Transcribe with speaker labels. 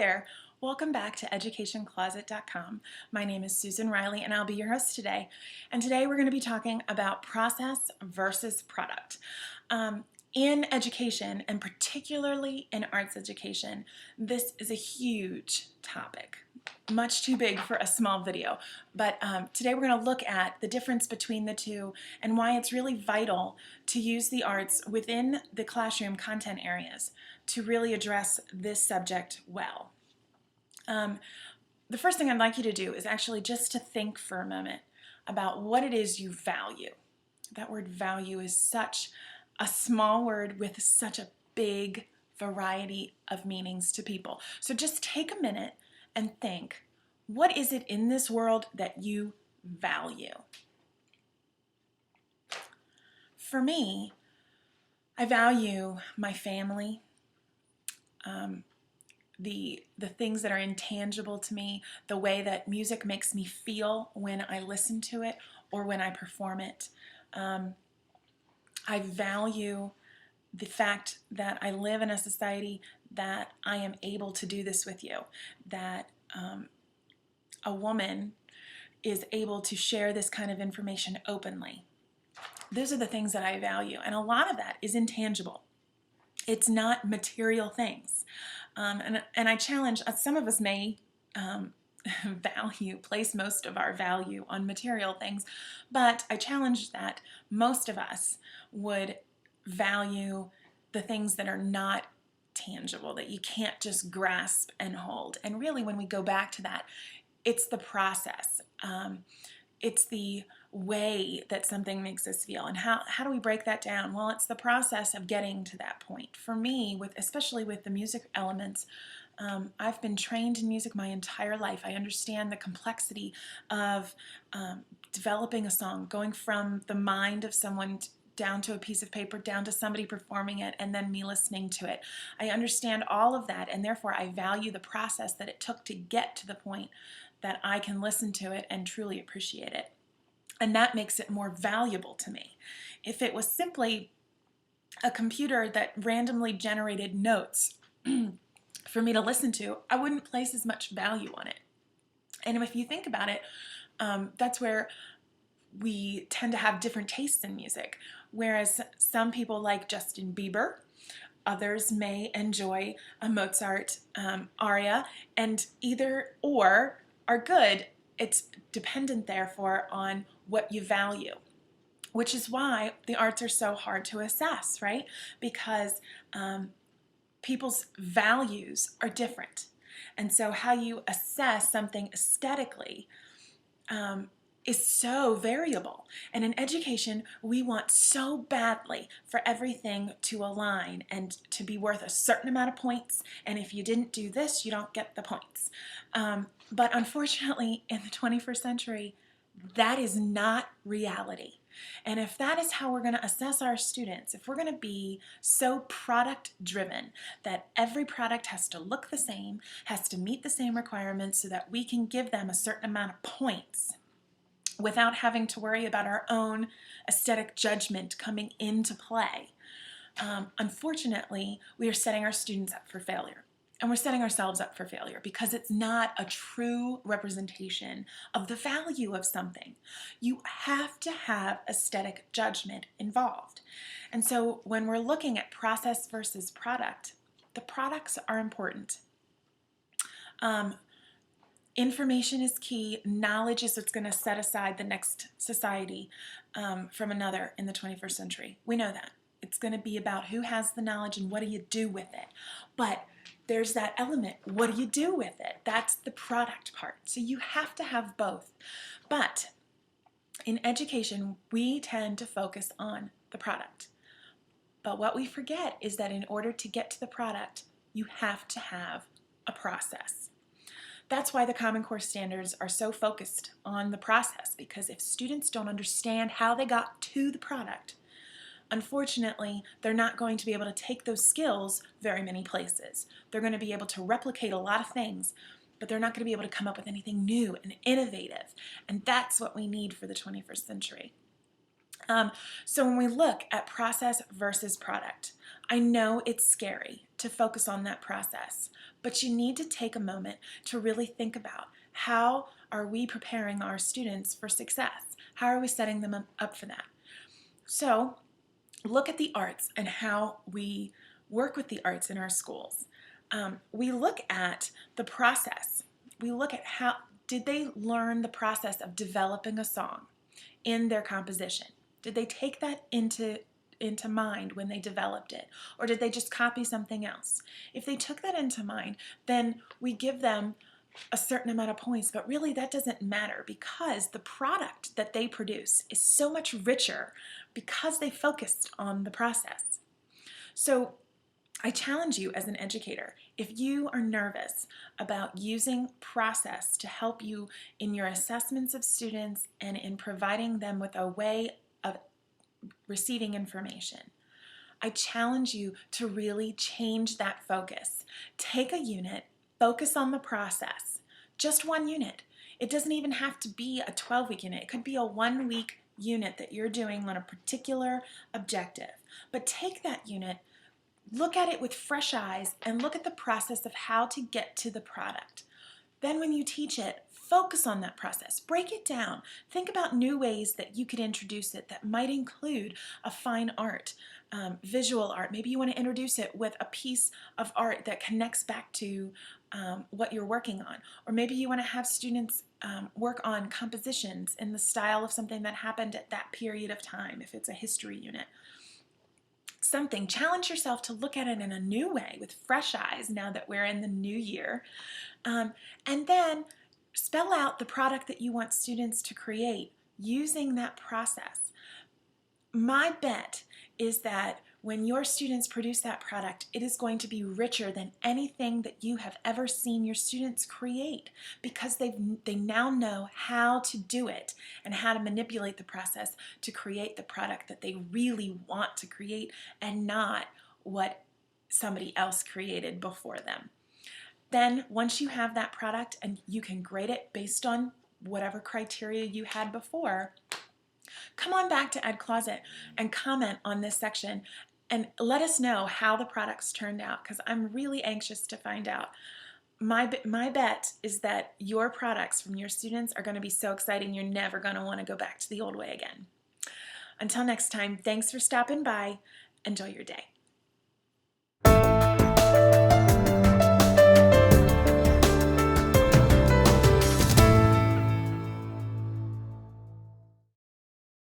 Speaker 1: there. Welcome back to educationcloset.com. My name is Susan Riley and I'll be your host today. And today we're going to be talking about process versus product. In education, and particularly in arts education, this is a huge topic. Much too big for a small video, but today we're going to look at the difference between the two and why it's really vital to use the arts within the classroom content areas to really address this subject well. The first thing I'd like you to do is actually just to think for a moment about what it is you value. That word value is such a small word with such a big variety of meanings to people. So just take a minute and think, what is it in this world that you value? For me, I value my family, the things that are intangible to me, the way that music makes me feel when I listen to it or when I perform it. I value the fact that I live in a society that I am able to do this with you, that a woman is able to share this kind of information openly. Those are the things that I value, and a lot of that is intangible. It's not material things. And I challenge, some of us may place most of our value on material things, but I challenge that most of us would value the things that are not tangible, that you can't just grasp and hold. And really, when we go back to that, it's the process. It's the way that something makes us feel. And how do we break that down? Well, it's the process of getting to that point. For me, especially with the music elements, I've been trained in music my entire life. I understand the complexity of developing a song, going from the mind of someone down to a piece of paper, down to somebody performing it, and then me listening to it. I understand all of that, and therefore I value the process that it took to get to the point that I can listen to it and truly appreciate it. And that makes it more valuable to me. If it was simply a computer that randomly generated notes for me to listen to, I wouldn't place as much value on it. And if you think about it, that's where we tend to have different tastes in music. Whereas some people like Justin Bieber, others may enjoy a Mozart aria, and either or are good. It's dependent, therefore, on what you value, which is why the arts are so hard to assess, right? Because people's values are different. And so how you assess something aesthetically is so variable. And in education, we want so badly for everything to align and to be worth a certain amount of points. And if you didn't do this, you don't get the points. But unfortunately, in the 21st century, that is not reality. And if that is how we're going to assess our students, if we're going to be so product driven that every product has to look the same, has to meet the same requirements so that we can give them a certain amount of points without having to worry about our own aesthetic judgment coming into play, unfortunately, we are setting our students up for failure. And we're setting ourselves up for failure because it's not a true representation of the value of something. You have to have aesthetic judgment involved. And so when we're looking at process versus product, the products are important. Information is key. Knowledge is what's going to set aside the next society from another in the 21st century. We know that. It's going to be about who has the knowledge and what do you do with it. But there's that element, what do you do with it? That's the product part. So you have to have both. But in education, we tend to focus on the product. But what we forget is that in order to get to the product, you have to have a process. That's why the Common Core standards are so focused on the process, because if students don't understand how they got to the product, unfortunately, they're not going to be able to take those skills very many places. They're going to be able to replicate a lot of things, but they're not going to be able to come up with anything new and innovative. And that's what we need for the 21st century. So when we look at process versus product, I know it's scary to focus on that process, but you need to take a moment to really think about how are we preparing our students for success? How are we setting them up for that? So look at the arts and how we work with the arts in our schools. We look at the process. We look at how did they learn the process of developing a song in their composition? Did they take that into mind when they developed it? Or did they just copy something else? If they took that into mind, then we give them a certain amount of points, but really that doesn't matter because the product that they produce is so much richer because they focused on the process. So I challenge you as an educator, if you are nervous about using process to help you in your assessments of students and in providing them with a way of receiving information, I challenge you to really change that focus. Take a unit, focus on the process, just one unit. It doesn't even have to be a 12-week unit. It could be a 1-week unit that you're doing on a particular objective. But take that unit, look at it with fresh eyes, and look at the process of how to get to the product. Then when you teach it, focus on that process. Break it down. Think about new ways that you could introduce it that might include a fine art, visual art. Maybe you want to introduce it with a piece of art that connects back to what you're working on. Or maybe you want to have students work on compositions in the style of something that happened at that period of time, if it's a history unit. Something. Challenge yourself to look at it in a new way with fresh eyes now that we're in the new year. And then spell out the product that you want students to create using that process. My bet is that when your students produce that product, it is going to be richer than anything that you have ever seen your students create because they now know how to do it and how to manipulate the process to create the product that they really want to create and not what somebody else created before them. Then once you have that product and you can grade it based on whatever criteria you had before, come on back to Ed Closet and comment on this section and let us know how the products turned out because I'm really anxious to find out. My bet is that your products from your students are going to be so exciting you're never going to want to go back to the old way again. Until next time, thanks for stopping by. Enjoy your day.